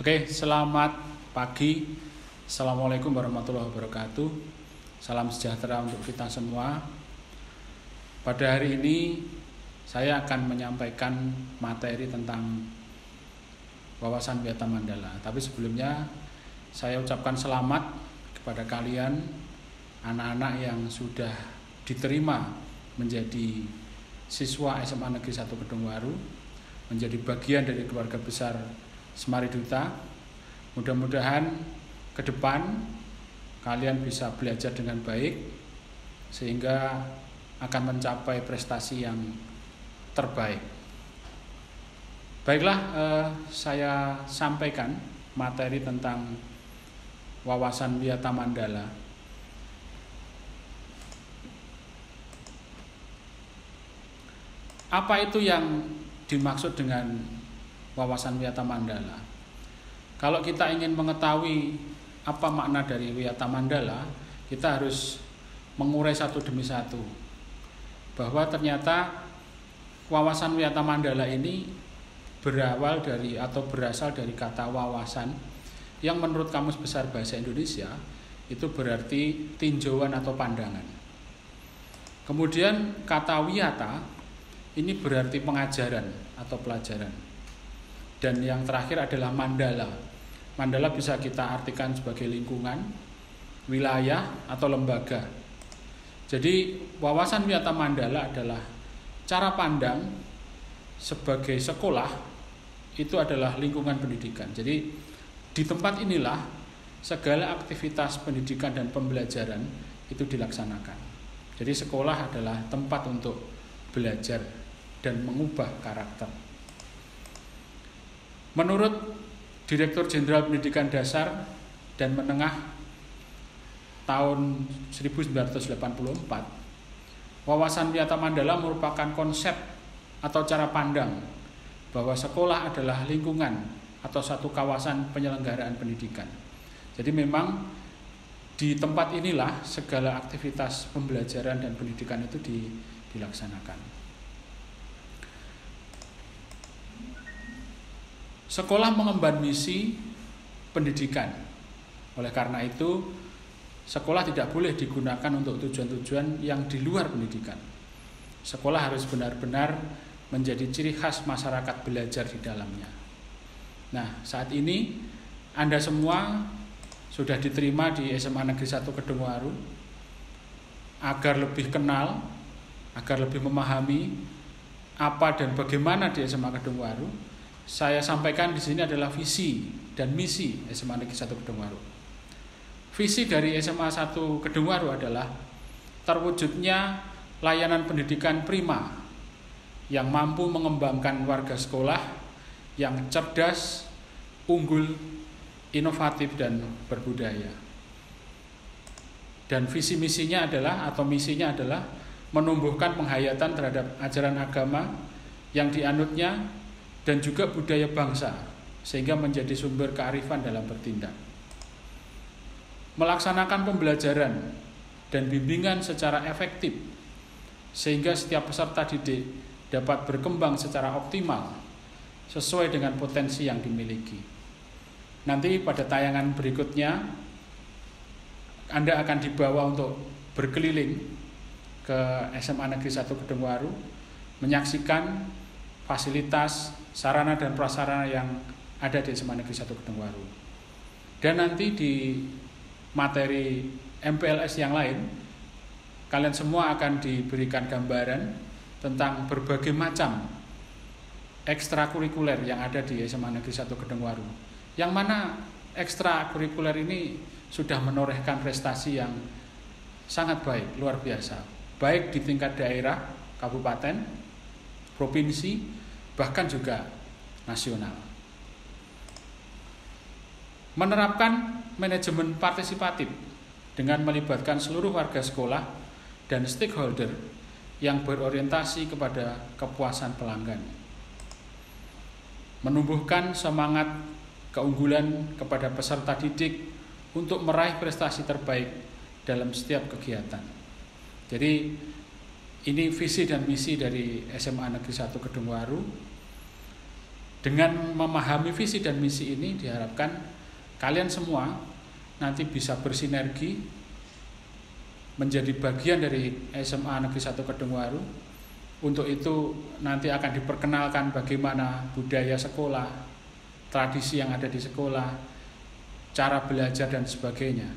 Oke, selamat pagi. Assalamualaikum warahmatullahi wabarakatuh. Salam sejahtera untuk kita semua. Pada hari ini saya akan menyampaikan materi tentang wawasan Wiyata Mandala. Tapi sebelumnya saya ucapkan selamat kepada kalian, anak-anak yang sudah diterima menjadi siswa SMA Negeri 1 Kedungwaru, menjadi bagian dari keluarga besar Semari Duta. Mudah-mudahan ke depan kalian bisa belajar dengan baik sehingga akan mencapai prestasi yang terbaik. Baiklah, saya sampaikan materi tentang wawasan Wiyata Mandala. Apa itu yang dimaksud dengan wawasan Wiyata Mandala? Kalau kita ingin mengetahui apa makna dari Wiyata Mandala, kita harus mengurai satu demi satu bahwa ternyata wawasan Wiyata Mandala ini berawal dari atau berasal dari kata wawasan yang menurut Kamus Besar Bahasa Indonesia itu berarti tinjauan atau pandangan. Kemudian kata wiyata ini berarti pengajaran atau pelajaran. Dan yang terakhir adalah mandala. Mandala bisa kita artikan sebagai lingkungan, wilayah, atau lembaga. Jadi wawasan Wiyata Mandala adalah cara pandang sebagai sekolah itu adalah lingkungan pendidikan. Jadi di tempat inilah segala aktivitas pendidikan dan pembelajaran itu dilaksanakan. Jadi sekolah adalah tempat untuk belajar dan mengubah karakter. Menurut Direktur Jenderal Pendidikan Dasar dan Menengah tahun 1984, wawasan Wiyata Mandala merupakan konsep atau cara pandang bahwa sekolah adalah lingkungan atau satu kawasan penyelenggaraan pendidikan. Jadi memang di tempat inilah segala aktivitas pembelajaran dan pendidikan itu dilaksanakan. Sekolah mengemban misi pendidikan. Oleh karena itu, sekolah tidak boleh digunakan untuk tujuan-tujuan yang di luar pendidikan. Sekolah harus benar-benar menjadi ciri khas masyarakat belajar di dalamnya. Nah, saat ini Anda semua sudah diterima di SMA Negeri 1 Kedungwaru. Agar lebih kenal, agar lebih memahami apa dan bagaimana di SMA Kedungwaru, saya sampaikan di sini adalah visi dan misi SMA Negeri 1 Kedungwaru. Visi dari SMA 1 Kedungwaru adalah terwujudnya layanan pendidikan prima yang mampu mengembangkan warga sekolah yang cerdas, unggul, inovatif, dan berbudaya. Dan visi misinya adalah atau misinya adalah menumbuhkan penghayatan terhadap ajaran agama yang dianutnya dan juga budaya bangsa sehingga menjadi sumber kearifan dalam bertindak. Melaksanakan pembelajaran dan bimbingan secara efektif sehingga setiap peserta didik dapat berkembang secara optimal sesuai dengan potensi yang dimiliki. Nanti pada tayangan berikutnya Anda akan dibawa untuk berkeliling ke SMA Negeri 1 Kedungwaru menyaksikan fasilitas, sarana dan prasarana yang ada di SMA Negeri 1 Kedungwaru. Dan nanti di materi MPLS yang lain, kalian semua akan diberikan gambaran tentang berbagai macam ekstrakurikuler yang ada di SMA Negeri 1 Kedungwaru. Yang mana ekstrakurikuler ini sudah menorehkan prestasi yang sangat baik, luar biasa. Baik di tingkat daerah, kabupaten, provinsi, bahkan juga nasional. Menerapkan manajemen partisipatif dengan melibatkan seluruh warga sekolah dan stakeholder yang berorientasi kepada kepuasan pelanggan. Menumbuhkan semangat keunggulan kepada peserta didik untuk meraih prestasi terbaik dalam setiap kegiatan. Jadi ini visi dan misi dari SMA Negeri 1 Kedungwaru. Dengan memahami visi dan misi ini diharapkan kalian semua nanti bisa bersinergi menjadi bagian dari SMA Negeri 1 Kedungwaru. Untuk itu nanti akan diperkenalkan bagaimana budaya sekolah, tradisi yang ada di sekolah, cara belajar dan sebagainya.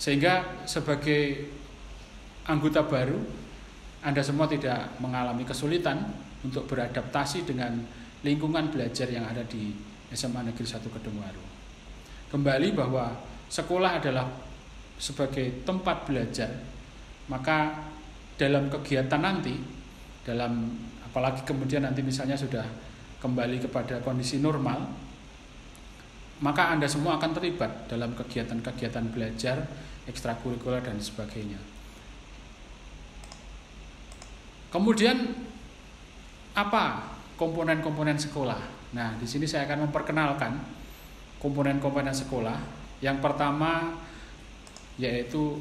Sehingga sebagai anggota baru, Anda semua tidak mengalami kesulitan untuk beradaptasi dengan lingkungan belajar yang ada di SMA Negeri 1 Kedungwaru. Kembali bahwa sekolah adalah sebagai tempat belajar, maka dalam kegiatan nanti, apalagi kemudian nanti misalnya sudah kembali kepada kondisi normal, maka Anda semua akan terlibat dalam kegiatan-kegiatan belajar, ekstrakurikuler dan sebagainya. Kemudian apa komponen-komponen sekolah? Nah, di sini saya akan memperkenalkan komponen-komponen sekolah. Yang pertama yaitu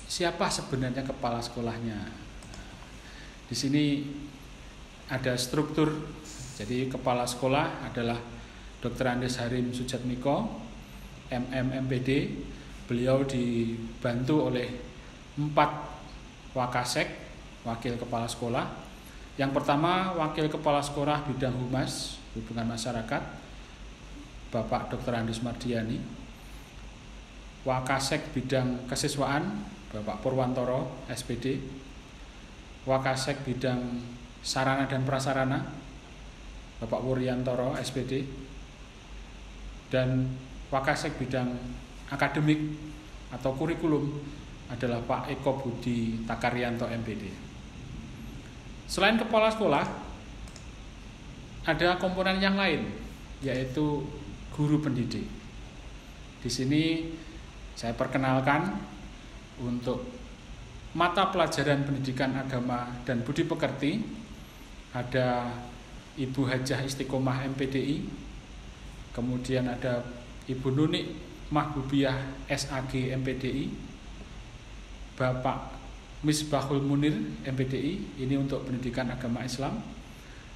siapa sebenarnya kepala sekolahnya. Di sini ada struktur. Jadi kepala sekolah adalah Dr. Andes Harim Sujatmiko, MM MPD. Beliau dibantu oleh 4 wakasek, wakil kepala sekolah. Yang pertama, wakil kepala sekolah bidang humas, hubungan masyarakat, Bapak Dr. Andis Mardiani. Wakasek bidang kesiswaan, Bapak Purwantoro, SPD. Wakasek bidang sarana dan prasarana, Bapak Wuryantoro, SPD. Dan Wakasek bidang akademik atau kurikulum adalah Pak Eko Budi Takaryanto, MPD. Selain kepala sekolah, ada komponen yang lain, yaitu guru pendidik. Di sini saya perkenalkan untuk mata pelajaran pendidikan agama dan budi pekerti, ada Ibu Hajah Istiqomah MPDI, kemudian ada Ibu Nunik Mahbubiah SAG MPDI, Bapak Misbahul Munir MPDI, ini untuk pendidikan agama Islam.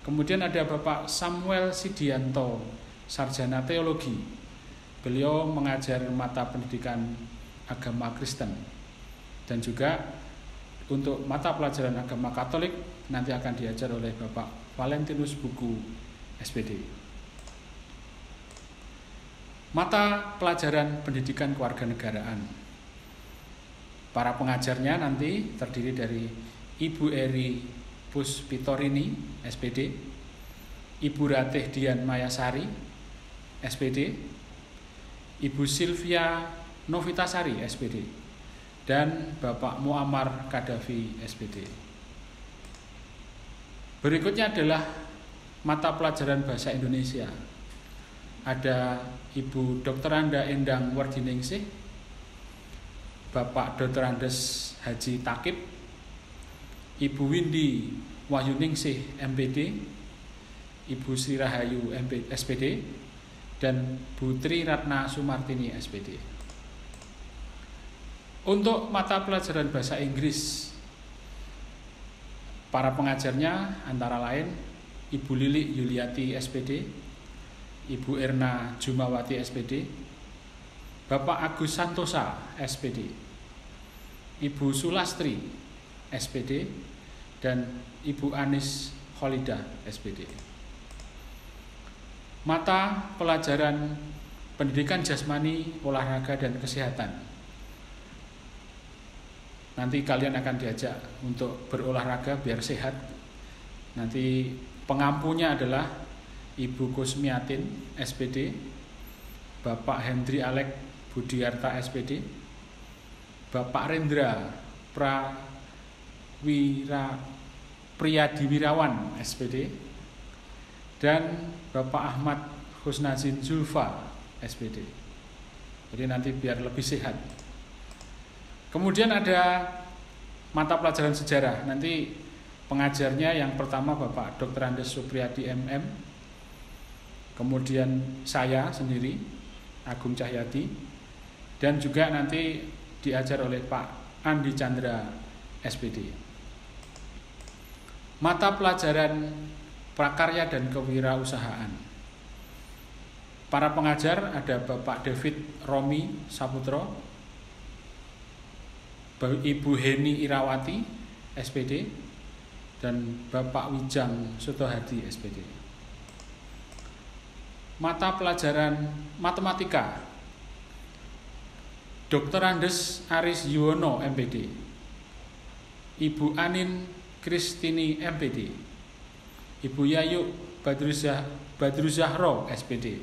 Kemudian ada Bapak Samuel Sidianto, sarjana teologi. Beliau mengajar mata pendidikan agama Kristen. Dan juga untuk mata pelajaran agama Katolik nanti akan diajar oleh Bapak Valentinus Buku, SPD. Mata pelajaran pendidikan kewarganegaraan. Para pengajarnya nanti terdiri dari Ibu Eri Puspitorini, SPD, Ibu Ratih Dian Mayasari, SPD, Ibu Silvia Novitasari, SPD, dan Bapak Muammar Kadafi, SPD. Berikutnya adalah mata pelajaran bahasa Indonesia. Ada Ibu Dr. Anda Endang Wardiningsih, Bapak Dr. Andes Haji Takib, Ibu Windy Wahyuningsih MPD, Ibu Sri Rahayu SPD, dan Bu Tri Ratna Sumartini SPD. Untuk mata pelajaran bahasa Inggris, para pengajarnya antara lain Ibu Lili Yuliati SPD, Ibu Erna Jumawati SPD, Bapak Agus Santosa SPD, Ibu Sulastri SPD, dan Ibu Anis Kholidah SPD. Mata pelajaran pendidikan jasmani, olahraga, dan kesehatan. Nanti kalian akan diajak untuk berolahraga biar sehat. Nanti pengampunya adalah Ibu Kusmiatin SPD, Bapak Hendri Alek Budiarta SPD, Bapak Rendra Priyadiwirawan SPD, dan Bapak Ahmad Husnazin Zulfa SPD. Jadi nanti biar lebih sehat. Kemudian ada mata pelajaran sejarah. Nanti pengajarnya yang pertama Bapak Dr. Andes Supriyadi MM, kemudian saya sendiri Agung Cahyadi, dan juga nanti diajar oleh Pak Andi Chandra SPD. Mata pelajaran prakarya dan kewirausahaan. Para pengajar ada Bapak David Romi Saputro, Ibu Heni Irawati SPD, dan Bapak Wijang Sutohadi SPD. Mata pelajaran matematika Dr. Andes Aris Yuwono MPD, Ibu Anin Kristini MPD, Ibu Yayu Badruzahro SPD,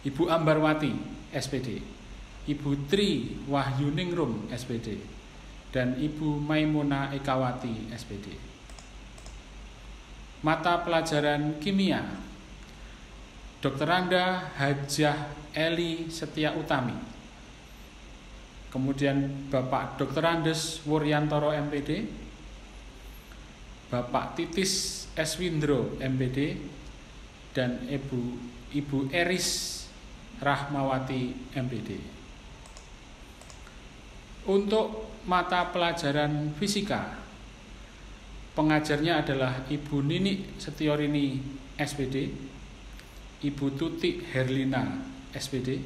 Ibu Ambarwati SPD, Ibu Tri Wahyuningrum SPD, dan Ibu Maimuna Ekawati SPD. Mata pelajaran kimia Dr. Anda Hajah Eli Setia Utami, kemudian Bapak Dr. Andes Wuryantoro MPD, Bapak Titis Eswindro MPD, dan Ibu Eris Rahmawati MPD. Untuk mata pelajaran fisika, pengajarnya adalah Ibu Nini Setiorini SPD, Ibu Tuti Herlina SPD,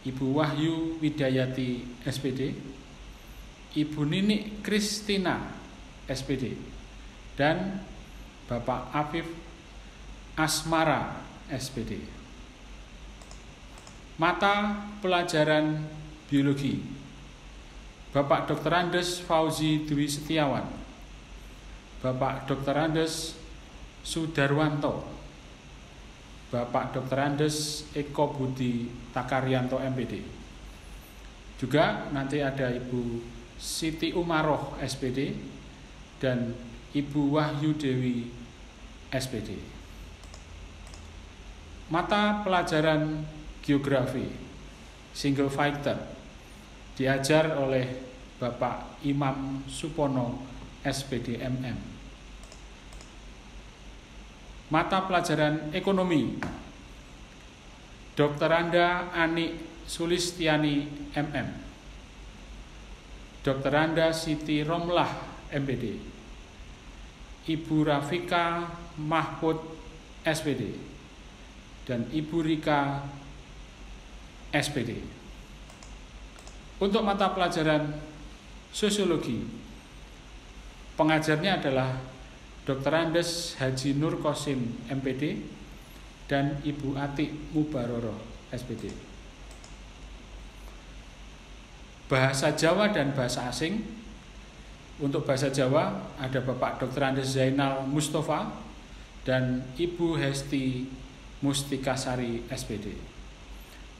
Ibu Wahyu Widayati SPD, Ibu Nini Kristina SPD, dan Bapak Afif Asmara SPD. Mata pelajaran biologi Bapak Dr. Andes Fauzi Dwi Setiawan, Bapak Dr. Andes Sudarwanto, Bapak Dr. Andes Eko Budi Takaryanto MPD. Juga nanti ada Ibu Siti Umaroh SPD dan Ibu Wahyu Dewi SPD. Mata pelajaran geografi single fighter diajar oleh Bapak Imam Supono SPD MM. Mata pelajaran ekonomi Dr. Anda Ani Sulistiani MM, Dr. Anda Siti Romlah MPD, Ibu Rafika Mahfud SPD, dan Ibu Rika SPD. Untuk mata pelajaran sosiologi, pengajarnya adalah Dr. Andes Haji Nur Qasim MPD dan Ibu Atik Mubaroro SPD. Bahasa Jawa dan bahasa asing. Untuk bahasa Jawa ada Bapak Dr. Andes Zainal Mustafa dan Ibu Hesti Mustikasari SPD.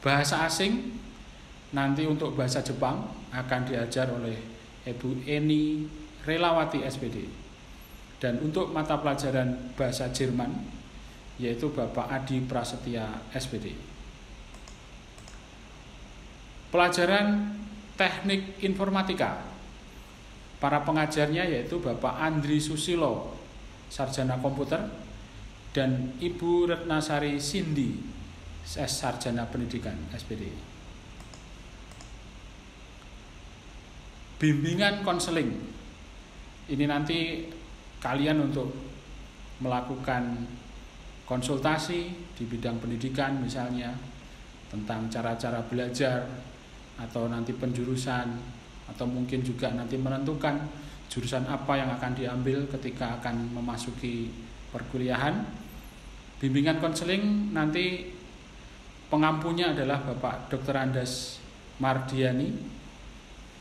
Bahasa asing nanti untuk bahasa Jepang akan diajar oleh Ibu Eni Relawati SPD. Dan untuk mata pelajaran bahasa Jerman yaitu Bapak Adi Prasetya SPD. Pelajaran teknik informatika, para pengajarnya yaitu Bapak Andri Susilo, sarjana komputer, dan Ibu Retnasari Cindy, sarjana pendidikan SPD. Bimbingan konseling, ini nanti kalian untuk melakukan konsultasi di bidang pendidikan misalnya tentang cara-cara belajar atau nanti penjurusan atau mungkin juga nanti menentukan jurusan apa yang akan diambil ketika akan memasuki perkuliahan. Bimbingan konseling nanti pengampunya adalah Bapak Dr. Andes Mardiani,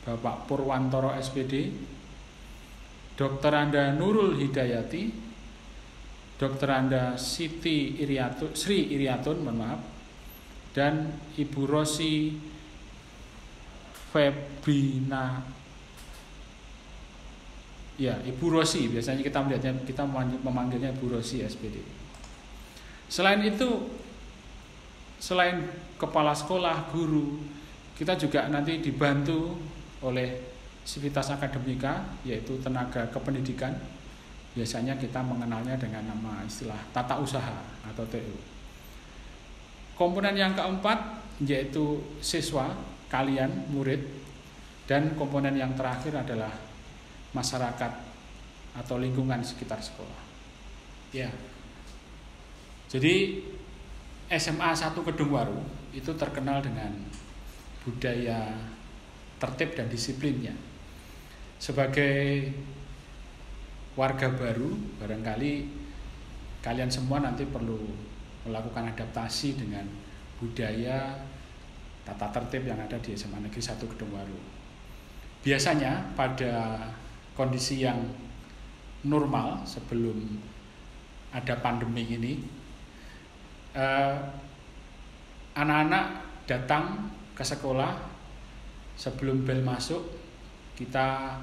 Bapak Purwantoro SPD, Dr. Anda Nurul Hidayati, Dr. Anda Sri Iriatun, dan Ibu Rosi Febrina. Ya, Ibu Rosi, biasanya kita memanggilnya Ibu Rosi SPD. Selain itu, selain kepala sekolah, guru, kita juga nanti dibantu oleh Sivitas Akademika, yaitu tenaga kependidikan. Biasanya kita mengenalnya dengan nama istilah tata usaha atau TU. Komponen yang keempat yaitu siswa, kalian, murid. Dan komponen yang terakhir adalah masyarakat atau lingkungan sekitar sekolah. Ya. Jadi SMA 1 Kedungwaru itu terkenal dengan budaya tertib dan disiplinnya. Sebagai warga baru, barangkali kalian semua nanti perlu melakukan adaptasi dengan budaya tata tertib yang ada di SMA Negeri 1 Kedungwaru. Biasanya pada kondisi yang normal sebelum ada pandemi ini, anak-anak datang ke sekolah sebelum bel masuk. Kita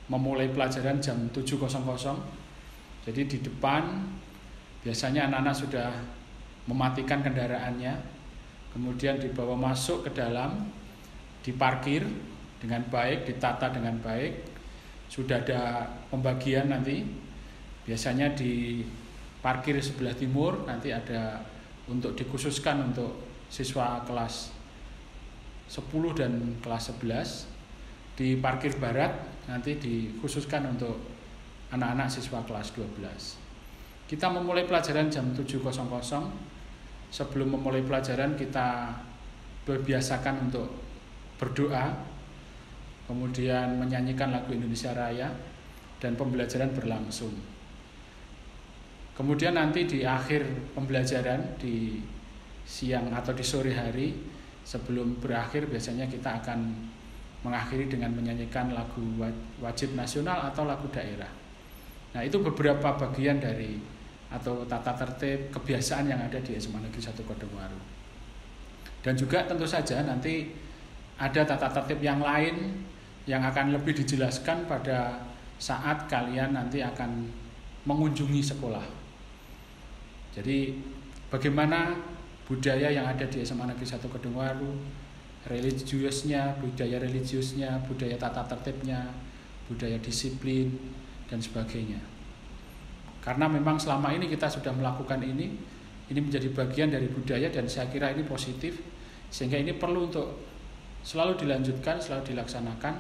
memulai pelajaran jam 7.00. Jadi di depan biasanya anak-anak sudah mematikan kendaraannya, kemudian dibawa masuk ke dalam, diparkir dengan baik, ditata dengan baik. Sudah ada pembagian nanti, biasanya di parkir sebelah timur nanti ada untuk dikhususkan untuk siswa kelas 10 dan kelas 11. Di parkir barat nanti dikhususkan untuk anak-anak siswa kelas 12. Kita memulai pelajaran jam 7.00. Sebelum memulai pelajaran kita berbiasakan untuk berdoa, kemudian menyanyikan lagu Indonesia Raya, dan pembelajaran berlangsung. Kemudian nanti di akhir pembelajaran di siang atau di sore hari sebelum berakhir biasanya kita akan mengakhiri dengan menyanyikan lagu wajib nasional atau lagu daerah. Nah, itu beberapa bagian dari atau tata tertib kebiasaan yang ada di SMA Negeri 1 Kedungwaru. Dan juga tentu saja nanti ada tata tertib yang lain yang akan lebih dijelaskan pada saat kalian nanti akan mengunjungi sekolah. Jadi bagaimana budaya yang ada di SMA Negeri 1 Kedungwaru, religiusnya, budaya religiusnya, budaya tata tertibnya, budaya disiplin, dan sebagainya. Karena memang selama ini kita sudah melakukan ini menjadi bagian dari budaya dan saya kira ini positif, sehingga ini perlu untuk selalu dilanjutkan, selalu dilaksanakan,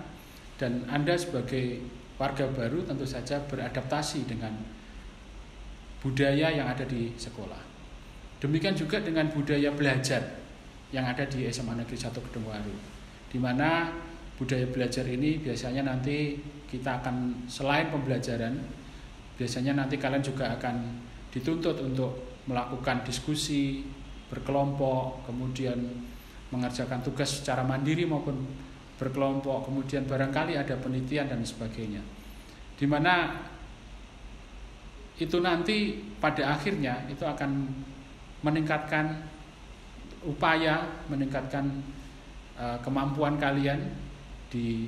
dan Anda sebagai warga baru tentu saja beradaptasi dengan budaya yang ada di sekolah. Demikian juga dengan budaya belajar yang ada di SMA Negeri 1 Kedungwaru, di mana budaya belajar ini biasanya nanti kita akan selain pembelajaran, biasanya nanti kalian juga akan dituntut untuk melakukan diskusi berkelompok, kemudian mengerjakan tugas secara mandiri maupun berkelompok, kemudian barangkali ada penelitian dan sebagainya, di mana itu nanti pada akhirnya itu akan meningkatkan kemampuan kalian di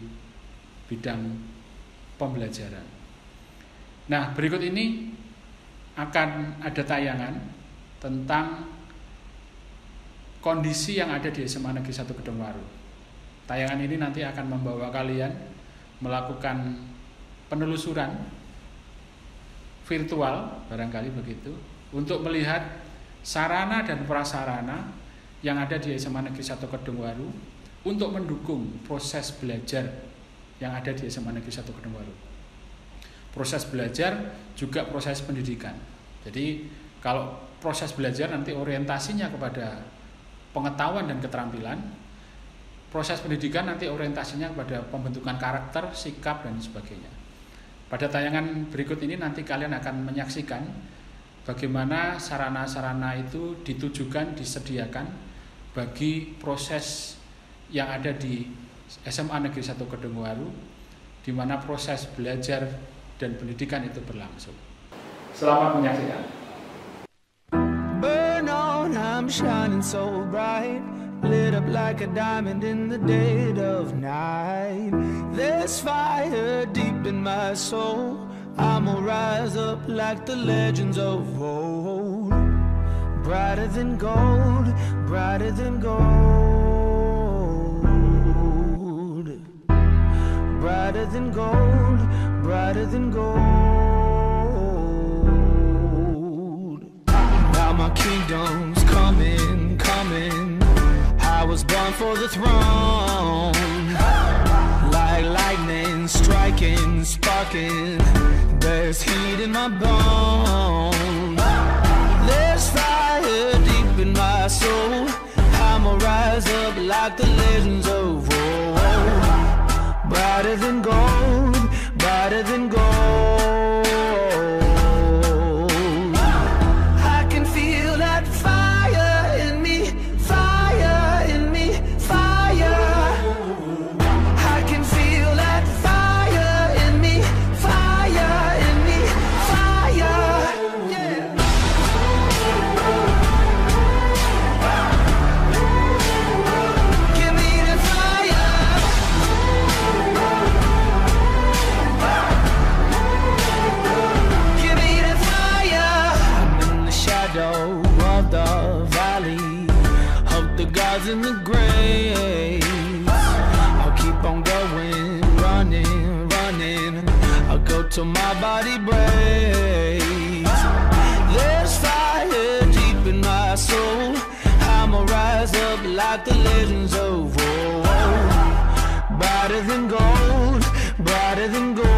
bidang pembelajaran. Nah, berikut ini akan ada tayangan tentang kondisi yang ada di SMA Negeri 1 Kedungwaru. Tayangan ini nanti akan membawa kalian melakukan penelusuran virtual, barangkali begitu, untuk melihat sarana dan prasarana yang ada di SMA Negeri 1 Kedungwaru untuk mendukung proses belajar yang ada di SMA Negeri 1 Kedungwaru. Proses belajar juga proses pendidikan. Jadi kalau proses belajar nanti orientasinya kepada pengetahuan dan keterampilan, proses pendidikan nanti orientasinya kepada pembentukan karakter, sikap, dan sebagainya. Pada tayangan berikut ini nanti kalian akan menyaksikan bagaimana sarana-sarana itu ditujukan, disediakan bagi proses yang ada di SMA Negeri 1 Kedungwaru, di mana proses belajar dan pendidikan itu berlangsung. Selamat menyaksikan. Burn on, I'm shining so bright, lit up like a diamond in the dead of night. There's fire deep in my soul, I'm gonna rise up like the legends of old. Brighter than gold, brighter than gold. Brighter than gold, brighter than gold. Now my kingdom's coming, coming. I was born for the throne. Like lightning striking, sparking. There's heat in my bones. rise up like the legends of old. Brighter than gold, brighter than gold. I can feel that fire in me, fire in me, fire. I can feel that fire in me, fire in me, fire. Yeah. Give me the fire. Give me the fire. I'm in the shadow of the valley of the gods in the graves. I'll keep on going, running, running. I'll go till my body breaks. There's fire deep in my soul. I'ma rise up like the legends of old. Brighter than gold, brighter than gold.